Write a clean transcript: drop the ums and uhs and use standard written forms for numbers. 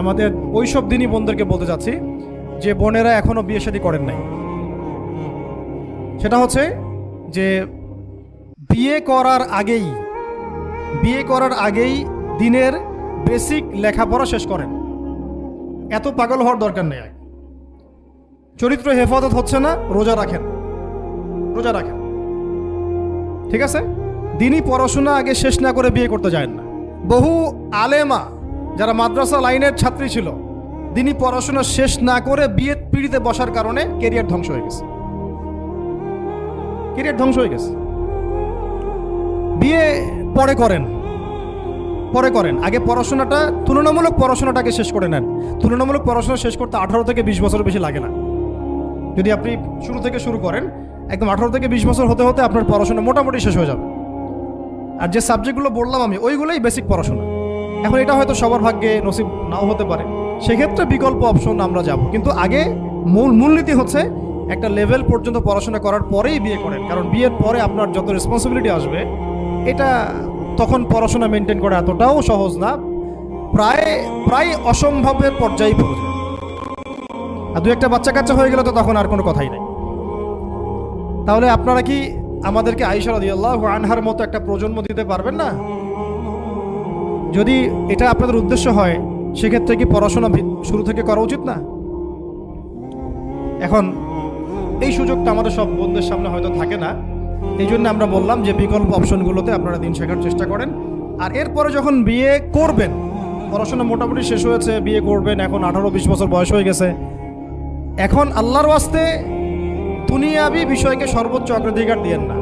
আমাদের ওইসব দিনই বোনদেরকে বলতে চাচ্ছি যে বোনেরা এখনো বিয়ে শাদী করেন নাই। সেটা হচ্ছে যে বিয়ে করার আগেই দিনের বেসিক লেখাপড়া শেষ করেন। এত পাগল হওয়ার দরকার নেই। চরিত্র হেফাজত হচ্ছে না, রোজা রাখেন। ঠিক আছে, দিনই পড়াশোনা আগে শেষ না করে বিয়ে করতে যায় না। বহু আলেমা যারা মাদ্রাসা লাইনের ছাত্রী ছিল, দিনই পড়াশোনা শেষ না করে বিয়ে পিড়িতে বসার কারণে কেরিয়ার ধ্বংস হয়ে গেছে। বিয়ে পরে করেন, আগে তুলনামূলক পড়াশোনাটাকে শেষ করে নেন। তুলনামূলক পড়াশোনা শেষ করতে 18 থেকে 20 বছর বেশি লাগে না। যদি আপনি শুরু করেন, একদম 18 থেকে 20 বছর হতে হতে আপনার পড়াশোনা মোটামুটি শেষ হয়ে যাবে। আর যে সাবজেক্টগুলো বললাম আমি, ওইগুলোই বেসিক পড়াশোনা। এখন এটা হয়তো সবার ভাগ্যে নসিব নাও হতে পারে, সেক্ষেত্রে বিকল্প অপশন আমরা যাব। কিন্তু আগে মূলনীতি হচ্ছে একটা লেভেল পর্যন্ত পড়াশোনা করার পরেই বিয়ে করেন। কারণ বিয়ের পরে আপনার যত রেসপন্সিবিলিটি আসবে, এটা তখন পড়াশোনা মেনটেন করা এতটাও সহজ না, প্রায় অসম্ভবের পর্যায়ে পৌঁছে যায়। আর দু একটা বাচ্চা কাচ্চা হয়ে গেলে তো তখন আর কোনো কথাই নেই। তাহলে আপনারা কি আমাদেরকে আয়েশা রাদিয়াল্লাহু আনহার মতো একটা প্রজন্ম দিতে পারবেন না? যদি এটা আপনাদের উদ্দেশ্য হয়, সেক্ষেত্রে কি পড়াশোনা শুরু থেকে করা উচিত না? এখন এই সুযোগটা আমাদের সব বন্ধুদের সামনে হয়তো থাকে না, এই জন্য আমরা বললাম যে বিকল্প অপশনগুলোতে আপনারা দিন শেখার চেষ্টা করেন। আর এরপরে যখন বিয়ে করবেন, পড়াশোনা মোটামুটি শেষ হয়েছে, বিয়ে করবেন, এখন 18-20 বছর বয়স হয়ে গেছে, এখন আল্লাহর ওয়াস্তে দুনিয়াবি বিষয়কে সর্বোচ্চ অগ্রাধিকার দিয়েন না।